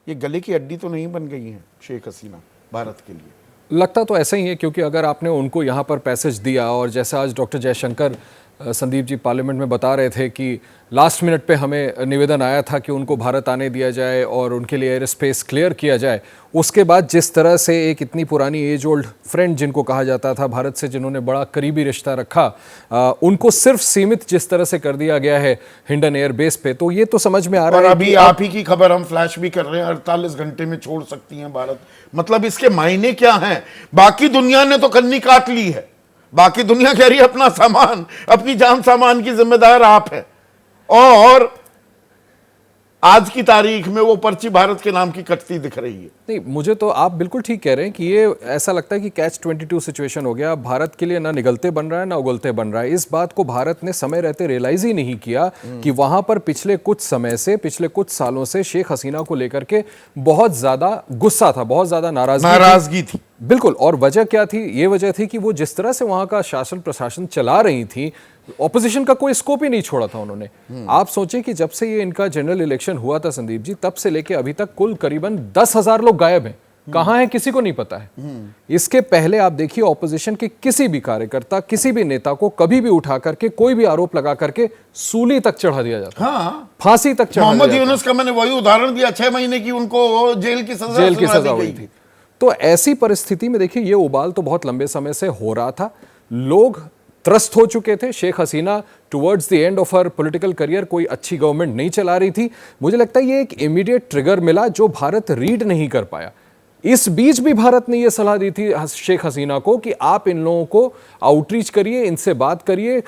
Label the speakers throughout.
Speaker 1: ये गले की हड्डी तो नहीं बन गई हैं शेख हसीना भारत के लिए?
Speaker 2: लगता तो ऐसा ही है, क्योंकि अगर आपने उनको यहाँ पर पैसेज दिया, और जैसा आज डॉक्टर जयशंकर संदीप जी पार्लियामेंट में बता रहे थे कि लास्ट मिनट पे हमें निवेदन आया था कि उनको भारत आने दिया जाए और उनके लिए एयर स्पेस क्लियर किया जाए, उसके बाद जिस तरह से एक इतनी पुरानी एज ओल्ड फ्रेंड जिनको कहा जाता था भारत से, जिन्होंने बड़ा करीबी रिश्ता रखा, उनको सिर्फ सीमित जिस तरह से कर दिया गया है हिंडन एयर बेस पे, तो ये तो समझ में आ रहा है।
Speaker 1: अभी आप ही की खबर हम फ्लैश भी कर रहे हैं, 48 घंटे में छोड़ सकती हैं भारत। मतलब इसके मायने क्या हैं? बाकी दुनिया ने तो कन्नी काट ली है, बाकी दुनिया कह रही है अपना सामान, अपनी जान सामान की जिम्मेदार आप हैं, और आज की तारीख में वो पर्ची भारत के नाम की कटती दिख रही है।
Speaker 2: नहीं, मुझे तो आप बिल्कुल ठीक कह रहे हैं कि ये ऐसा लगता है कि कैच 22 सिचुएशन हो गया। भारत के लिए ना निगलते बन रहा है ना उगलते बन रहा है। इस बात को भारत ने समय रहते रियलाइज ही नहीं किया कि वहां पर पिछले कुछ समय से, पिछले कुछ सालों से शेख हसीना को लेकर के बहुत ज्यादा गुस्सा था, बहुत ज्यादा नाराजगी थी। बिल्कुल। और वजह क्या थी? ये वजह थी कि वो जिस तरह से वहां का शासन प्रशासन चला रही थी, ऑपोजिशन का कोई स्कोप ही नहीं छोड़ा था उन्होंने। आप सोचें कि जब से ये इनका जनरल इलेक्शन हुआ था संदीप जी, तब से लेके अभी तक कुल करीबन 10,000 लोग गायब हैं। कहां है किसी को नहीं पता है। इसके पहले आप देखिए, ऑपोजिशन के किसी भी कार्यकर्ता, किसी भी नेता को कभी भी उठा करके कोई भी आरोप लगा करके सूली तक चढ़ा दिया जाता,
Speaker 1: हाँ,
Speaker 2: फांसी तक चढ़ा।
Speaker 1: मोहम्मद यूनुस का मैंने वही उदाहरण दिया, 6 महीने की उनको जेल की सजा
Speaker 2: हुई थी। तो ऐसी परिस्थिति में देखिए, ये उबाल तो बहुत लंबे समय से हो रहा था। लोग त्रस्त हो चुके थे। Sheikh Hasina towards the end of her political career कोई अच्छी गवर्नमेंट नहीं चला रही थी। मुझे लगता है ये एक इमीडिएट ट्रिगर मिला जो भारत रीड नहीं कर पाया। इस बीच भी भारत ने यह सलाह दी थी शेख हसीना को कि आप इन लोगों को आउटरीच करिए, इनसे बात करिए,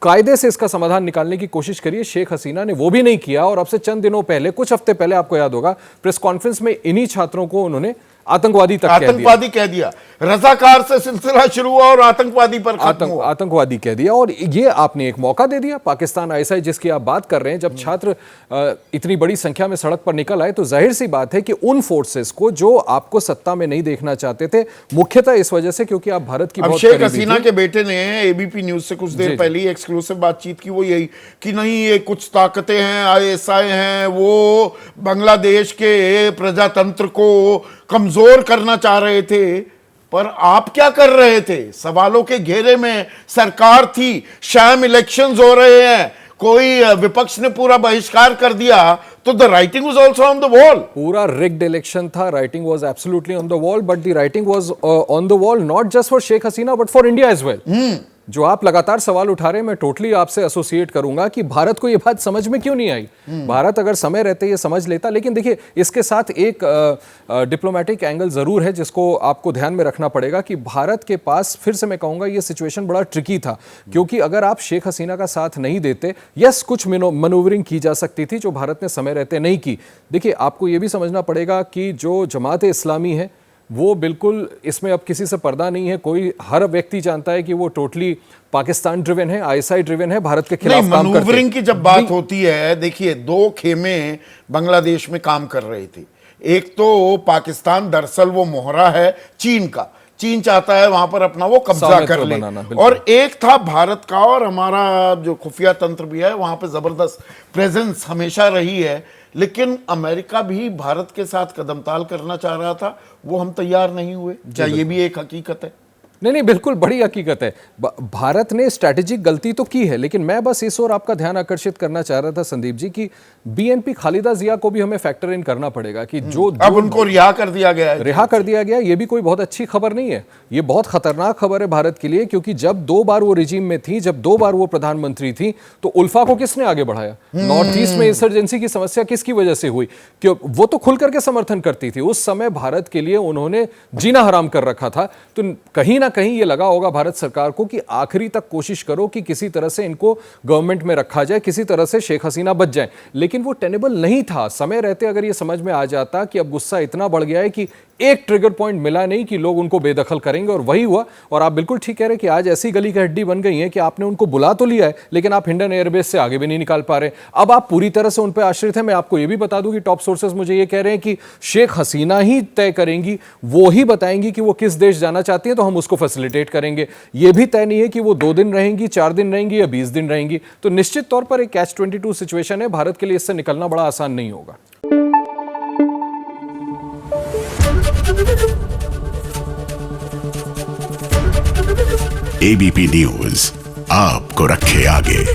Speaker 2: कायदे से इसका समाधान निकालने की कोशिश करिए। शेख हसीना ने वो भी नहीं किया, और अब से चंद दिनों पहले, कुछ हफ्ते पहले, आपको याद होगा, प्रेस कॉन्फ्रेंस में इन्हीं छात्रों को उन्होंने आतंकवादी
Speaker 1: कह दिया। रजाकार से सिलसिला शुरू हुआ और आतंकवादी पर
Speaker 2: आतंकवादी कह दिया। और ये आपने एक मौका दे दिया पाकिस्तान आईएसआई जिसकी आप बात कर रहे हैं। जब छात्र इतनी बड़ी संख्या में सड़क पर निकल आए, तो जाहिर सी बात है कि उन फोर्सेस को जो आपको सत्ता में नहीं देखना चाहते थे, मुख्यतः इस वजह से क्योंकि आप भारत की बहुत
Speaker 1: शेख हसीना के बेटे ने एबीपी न्यूज से कुछ देर पहले ही एक्सक्लूसिव बातचीत की, वो यही कि नहीं, ये कुछ ताकतें हैं, आईएसआई हैं, वो बांग्लादेश के प्रजातंत्र को कमजोर करना चाह रहे थे। पर आप क्या कर रहे थे? सवालों के घेरे में सरकार थी, शैम इलेक्शंस हो रहे हैं, कोई विपक्ष ने पूरा बहिष्कार कर दिया, तो the writing was also on the wall.
Speaker 2: पूरा रिग्ड इलेक्शन था, writing was absolutely on the wall, but the writing was on the wall not just for Sheikh Hasina but for India as well. जो आप लगातार सवाल उठा रहे हैं, मैं टोटली आपसे एसोसिएट करूंगा कि भारत को यह बात समझ में क्यों नहीं आई। भारत अगर समय रहते ये समझ लेता। लेकिन देखिए, इसके साथ एक डिप्लोमेटिक एंगल जरूर है जिसको आपको ध्यान में रखना पड़ेगा कि भारत के पास, फिर से मैं कहूंगा, ये सिचुएशन बड़ा ट्रिकी था, क्योंकि अगर आप शेख हसीना का साथ नहीं देते, यस, कुछ मनूवरिंग की जा सकती थी जो भारत ने समय रहते नहीं की। देखिए, आपको यह भी समझना पड़ेगा कि जो जमात इस्लामी है वो बिल्कुल, इसमें अब किसी से पर्दा नहीं है, कोई, हर व्यक्ति जानता है कि वो टोटली पाकिस्तान ड्रिवन है, आईएसआई ड्रिवन है, भारत के खिलाफ काम करते हैं।
Speaker 1: मनूवरिंग की जब बात होती है, देखिए, 2 खेमे बांग्लादेश में काम कर रहे थे। एक तो पाकिस्तान, दरअसल वो मोहरा है चीन का, चीन चाहता है वहां पर अपना वो कब्जा कर ले, और एक था भारत का, और हमारा जो खुफिया तंत्र भी है वहां पे जबरदस्त प्रेजेंस हमेशा रही है। लेकिन अमेरिका भी भारत के साथ कदमताल करना चाह रहा था, वो हम तैयार नहीं हुए। क्या ये भी एक हकीकत है?
Speaker 2: नहीं, बिल्कुल बड़ी हकीकत है। भारत ने स्ट्रैटेजिक गलती तो की है, लेकिन मैं बस इस ओर आपका ध्यान आकर्षित करना चाह रहा था संदीप जी कि बीएनपी खालिदा जिया को भी हमें फैक्टर इन करना पड़ेगा कि जो
Speaker 1: अब उनको रिहा कर दिया गया है।
Speaker 2: ये भी कोई बहुत अच्छी खबर नहीं है, ये बहुत खतरनाक खबर है भारत के लिए, क्योंकि जब 2 बार वो रिजीम में थी, जब 2 बार वो प्रधानमंत्री थी, तो उल्फा को किसने आगे बढ़ाया? नॉर्थ ईस्ट में इंसर्जेंसी की समस्या किसकी वजह से हुई? क्यों? वो तो खुल करके समर्थन करती थी उस समय, भारत के लिए उन्होंने जीना हराम कर रखा था। तो कहीं ना कहीं ये लगा होगा भारत सरकार को कि आखिरी तक कोशिश करो कि किसी तरह से इनको गवर्नमेंट में रखा जाए, किसी तरह से शेख हसीना बच जाए। लेकिन वो टेनेबल नहीं था। समय रहते अगर ये समझ में आ जाता कि अब गुस्सा इतना बढ़ गया है कि एक ट्रिगर पॉइंट मिला नहीं कि लोग उनको बेदखल करेंगे, और वही हुआ। और आप बिल्कुल ठीक कह रहे हैं कि आज ऐसी गली की हड्डी बन गई है कि आपने उनको बुला तो लिया है, लेकिन आप हिंडन एयरबेस से आगे भी नहीं निकाल पा रहे। अब आप पूरी तरह से उन पर आश्रित हैं। मैं आपको यह भी बता दूं कि टॉप सोर्सेज मुझे ये कह रहे हैं कि शेख हसीना ही तय करेंगी, वो ही बताएंगी कि वो किस देश जाना चाहती है, तो हम उसको फैसिलिटेट करेंगे। यह भी तय नहीं है कि वो 2 दिन रहेंगी, 4 दिन रहेंगी या 20 दिन रहेंगी। तो निश्चित तौर पर एक कैच 22 सिचुएशन है। भारत के लिए इससे निकलना बड़ा आसान नहीं होगा।
Speaker 3: एबीपी न्यूज आपको रखे आगे।